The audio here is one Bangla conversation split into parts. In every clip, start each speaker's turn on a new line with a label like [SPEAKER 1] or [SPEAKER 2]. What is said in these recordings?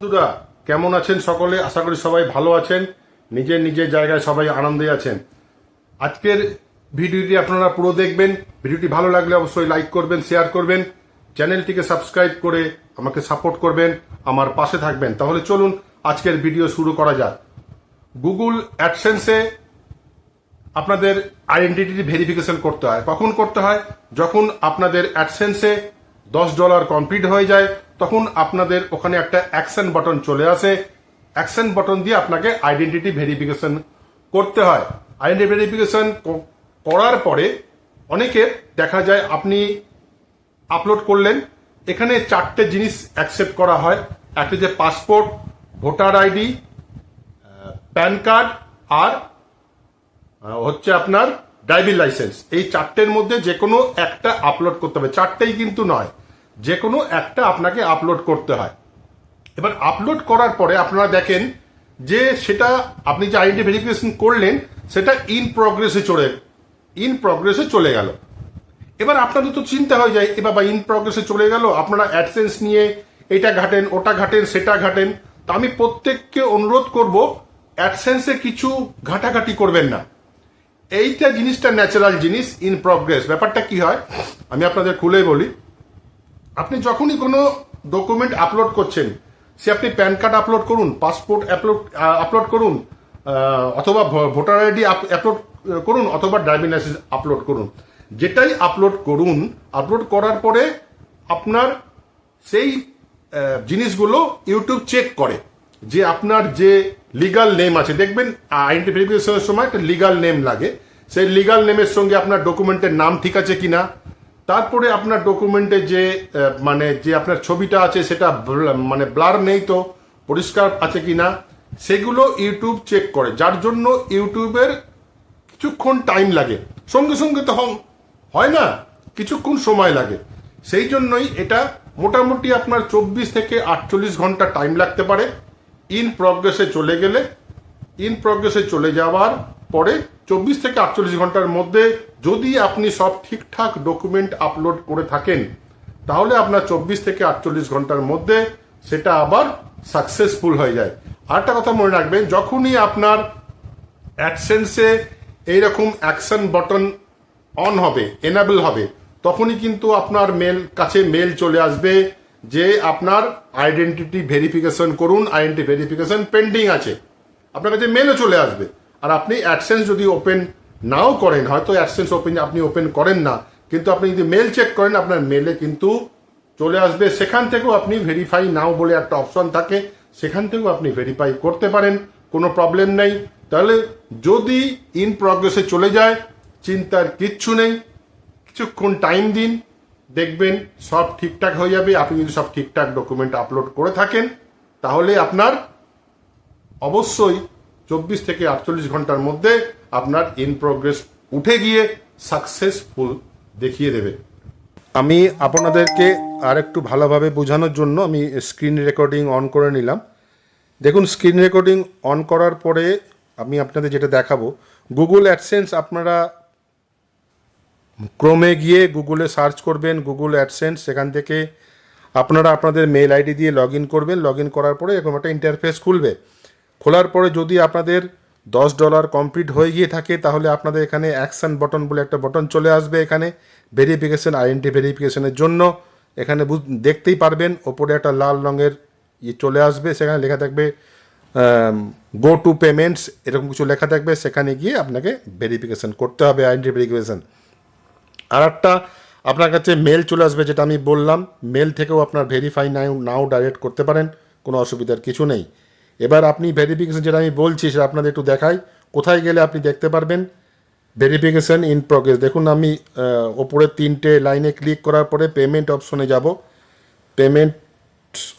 [SPEAKER 1] বন্ধুরা কেমন আছেন সকলে? আশা করি সবাই ভালো আছেন, নিজের নিজের জায়গায় সবাই আনন্দে আছেন। আজকের ভিডিওটি আপনারা পুরো দেখবেন। ভিডিওটি ভালো লাগলে অবশ্যই লাইক করবেন, শেয়ার করবেন, চ্যানেলটিকে সাবস্ক্রাইব করে আমাকে সাপোর্ট করবেন, আমার পাশে থাকবেন। তাহলে চলুন আজকের ভিডিও শুরু করা যাক। গুগল অ্যাডসেন্সে আপনাদের আইডেন্টিটি ভেরিফিকেশন করতে হয়। কখন করতে হয়? যখন আপনাদের অ্যাডসেন্সে $10 কমপ্লিট হয়ে যায়, তখন আপনাদের ওখানে একটা অ্যাকশন বাটন চলে আসে। অ্যাকশন বাটন দিয়ে আপনাকে আইডেন্টিটি ভেরিফিকেশন করতে হয়। আইডেন্টিটি ভেরিফিকেশন করার পরে অনেকের দেখা যায় আপনি আপলোড করলেন, এখানে 4টে জিনিস অ্যাকসেপ্ট করা হয়। একটা যে passport, voter ID, PAN card আর হচ্ছে আপনার ড্রাইভিং লাইসেন্স। এই 4টের মধ্যে যে কোনো একটা আপলোড করতে হবে। 4টেই কিন্তু নয়, যে কোনো একটা আপনাকে আপলোড করতে হয়। এবার আপলোড করার পরে আপনারা দেখেন যে সেটা আপনি যে আইডেন্টি ভেরিফিকেশন করলেন সেটা ইন প্রগ্রেসে চলে গেল। এবার আপনাদের তো চিন্তা হয়ে যায়, এ বাবা ইন প্রগ্রেসে চলে গেল, আপনারা অ্যাডসেন্স নিয়ে এটা ঘাটেন, ওটা ঘাটেন, সেটা ঘাটেন। তা আমি প্রত্যেককে অনুরোধ করব, অ্যাডসেন্সে কিছু ঘাটাঘাটি করবেন না। এইটা জিনিসটা ন্যাচারাল জিনিস, ইন প্রগ্রেস। ব্যাপারটা কি হয় আমি আপনাদের খুলে বলি। আপনি যখনই কোনো ডকুমেন্ট আপলোড করছেন, সে আপনি প্যান কার্ড আপলোড করুন, পাসপোর্ট আপলোড করুন, অথবা ভোটার আইডি আপলোড করুন, অথবা ড্রাইভিং লাইসেন্স আপলোড করুন, যেটাই আপলোড করুন, আপলোড করার পরে আপনার সেই জিনিসগুলো ইউটিউব চেক করে যে আপনার যে লিগাল নেম আছে। দেখবেন আইডেন্টি ভেরিফিকেশনের সময় একটা লিগাল নেম লাগে, সেই লিগাল নেমের সঙ্গে আপনার ডকুমেন্টের নাম ঠিক আছে কিনা, তারপরে আপনার ডকুমেন্টে যে যে আপনার ছবিটা আছে সেটা ব্লার নেই তো, পরিষ্কার আছে কিনা, সেগুলো ইউটিউব চেক করে। যার জন্য ইউটিউবের কিছুক্ষণ টাইম লাগে, সঙ্গে সঙ্গে তো হয় না, কিছুক্ষণ সময় লাগে। সেই জন্যই এটা মোটামুটি আপনার 24 থেকে 48 ঘন্টা টাইম লাগতে পারে। ইন প্রগ্রেসে চলে গেলে, ইন প্রগ্রেসে চলে যাওয়ার পরে 24 থেকে 48 ঘন্টার মধ্যে যদি আপনি সব ঠিকঠাক ডকুমেন্ট আপলোড করে থাকেন, তাহলে আপনার 24 থেকে 48 ঘন্টার মধ্যে সেটা আবার সাকসেসফুল হয়ে যায়। আরেকটা কথা মনে রাখবেন, যখনই আপনার অ্যাডসেন্সে এইরকম অ্যাকশন বাটন অন হবে, এনাবেল হবে, তখনই কিন্তু আপনার মেল চলে আসবে যে আপনার আইডেন্টিটি ভেরিফিকেশন করুন, আইডেন্টি ভেরিফিকেশন পেন্ডিং আছে। আপনার কাছে মেলও চলে আসবে। আর আপনি অ্যাডসেন্স যদি ওপেন নাও করেন, হয়তো অ্যাডসেন্স আপনি ওপেন করেন না, কিন্তু আপনি যদি মেল চেক করেন, আপনার মেলে কিন্তু চলে আসবে। সেখান থেকেও আপনি ভেরিফাই নাও বলে একটা অপশন থাকে, সেখান থেকেও আপনি ভেরিফাই করতে পারেন, কোনো প্রবলেম নেই। তাহলে যদি ইন প্রগ্রেসে চলে যায়, চিন্তার কিচ্ছু নেই, কিছুক্ষণ টাইম দিন, দেখবেন সব ঠিকঠাক হয়ে যাবে। আপনি যদি সব ঠিকঠাক ডকুমেন্ট আপলোড করে থাকেন, তাহলে আপনার অবশ্যই 24 থেকে 48 ঘন্টার মধ্যে আপনার ইন প্রগ্রেস উঠে গিয়ে সাকসেসফুল দেখিয়ে দেবে। আমি আপনাদেরকে আর একটু ভালোভাবে বোঝানোর জন্য আমি স্ক্রিন রেকর্ডিং অন করে নিলাম। দেখুন, স্ক্রিন রেকর্ডিং অন করার পরে আমি আপনাদের যেটা দেখাবো, গুগল অ্যাডসেন্স আপনারা ক্রোমে গিয়ে গুগলে সার্চ করবেন গুগল অ্যাডসেন্স। সেখান থেকে আপনারা আপনাদের মেল আইডি দিয়ে লগ ইন করবেন। লগ ইন করার পরে এরকম একটা ইন্টারফেস খুলবে। খোলার পরে যদি আপনাদের $10 কমপ্লিট হয়ে গিয়ে থাকে, তাহলে আপনাদের এখানে অ্যাকশন বাটন বলে একটা বাটন চলে আসবে। এখানে ভেরিফিকেশন, আইডেন্টি ভেরিফিকেশনের জন্য এখানে দেখতেই পারবেন ওপরে একটা লাল রঙের চলে আসবে, সেখানে লেখা থাকবে গো টু পেমেন্টস, এরকম কিছু লেখা থাকবে। সেখানে গিয়ে আপনাকে ভেরিফিকেশন করতে হবে, আইডেন্টি ভেরিফিকেশন। আর একটা আপনার কাছে মেল চলে আসবে, যেটা আমি বললাম, মেল থেকেও আপনার ভেরিফাই নাও ডাইরেক্ট করতে পারেন, কোনো অসুবিধার কিছু নেই। এবার আপনি ভেরিফিকেশন যেটা আমি বলছি সেটা আপনাদের একটু দেখাই। কোথায় গেলে আপনি দেখতে পারবেন ভেরিফিকেশন ইন প্রগ্রেস। দেখুন, আমি ওপরে 3টে লাইনে ক্লিক করার পরে পেমেন্ট অপশনে যাব। পেমেন্ট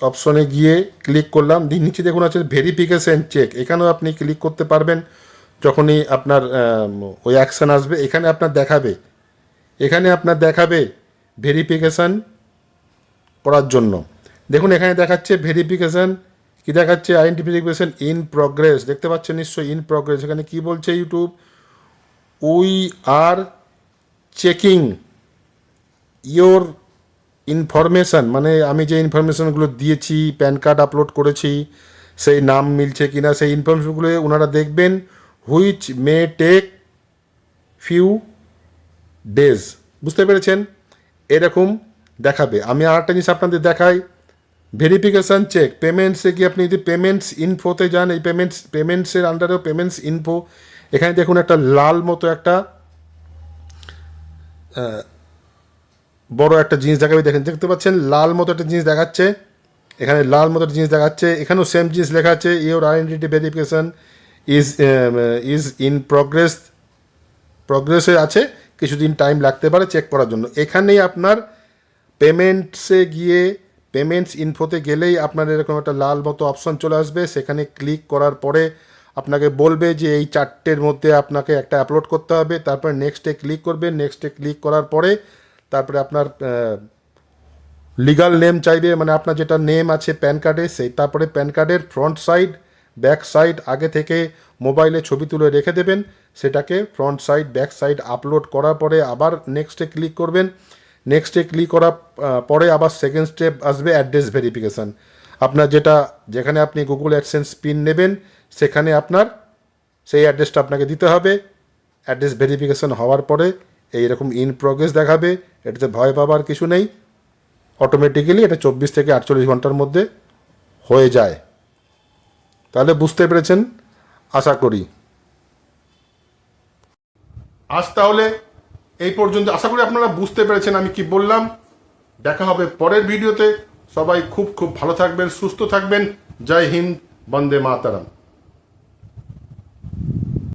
[SPEAKER 1] অপশনে গিয়ে ক্লিক করলাম, নিচে দেখুন আছে ভেরিফিকেশন চেক, এখানেও আপনি ক্লিক করতে পারবেন। যখনই আপনার ওই অ্যাকশন আসবে, এখানে আপনার দেখাবে ভেরিফিকেশান করার জন্য। দেখুন, এখানে দেখাচ্ছে ভেরিফিকেশান, কি দেখাচ্ছে, আইডেন্টি ভেরিফিকেশন ইন প্রগ্রেস। দেখতে পাচ্ছেন নিশ্চয়ই ইন প্রগ্রেস। এখানে কি বলছে YouTube, we are checking your information, মানে আমি যে ইনফরমেশানগুলো দিয়েছি, প্যান কার্ড আপলোড করেছি, সেই নাম মিলছে কিনা, সেই ইনফরমেশনগুলো ওনারা দেখবেন, which may take few days. বুঝতে পেরেছেন? এরকম দেখাবে। আমি আর একটা জিনিস আপনাদের দেখাই, ভেরিফিকেশান চেক পেমেন্টসে গিয়ে আপনি যদি পেমেন্টস ইনফোতে যান, এই পেমেন্টসের আন্ডারেও পেমেন্টস ইনফো, এখানে দেখুন একটা লাল মতো একটা বড় একটা জিনিস দেখাবে, দেখেন, দেখতে পাচ্ছেন লাল মতো একটা জিনিস দেখাচ্ছে, এখানে লাল মতো একটা জিনিস দেখাচ্ছে, এখানেও সেম জিনিস লেখা আছে, your identity verification is in প্রগ্রেসে আছে, কিছুদিন টাইম লাগতে পারে চেক করার জন্য। এখানেই আপনার পেমেন্টসে গিয়ে পেমেন্টস ইনফোতে গেলেই আপনার এরকম একটা লাল মতো অপশন চলে আসবে, সেখানে ক্লিক করার পরে আপনাকে বলবে যে এই 4টের মধ্যে আপনাকে একটা আপলোড করতে হবে, তারপরে নেক্সটে ক্লিক করবেন, নেক্সটে ক্লিক করার পরে তারপরে আপনার লিগাল নেম চাইবে, মানে আপনার যেটা নেম আছে প্যান কার্ডে সেই, তারপরে প্যান কার্ডের ফ্রন্ট সাইড ব্যাক সাইড আগে থেকে মোবাইলে ছবি তুলে রেখে দেবেন, সেটাকে front side back side upload করার পরে আবার নেক্সটে ক্লিক করবেন, নেক্সটে ক্লিক করার পরে আবার সেকেন্ড স্টেপ আসবে অ্যাড্রেস ভেরিফিকেশান। আপনার যেখানে আপনি গুগল অ্যাডসেন্স পিন নেবেন সেখানে আপনার সেই অ্যাড্রেসটা আপনাকে দিতে হবে। অ্যাড্রেস ভেরিফিকেশান হওয়ার পরে এইরকম ইন প্রগ্রেস দেখাবে, এটাতে ভয় পাবার কিছু নেই, অটোমেটিক্যালি এটা 24 থেকে 48 ঘন্টার মধ্যে হয়ে যায়। তাহলে বুঝতে পেরেছেন আশা করি। আজ তাহলে এই পর্যন্ত, আশা করি আপনারা বুঝতে পেরেছেন আমি কি বললাম। দেখা হবে পরের ভিডিওতে। সবাই খুব খুব ভালো থাকবেন, সুস্থ থাকবেন। জয় হিন্দ, বন্দে মাতারাম।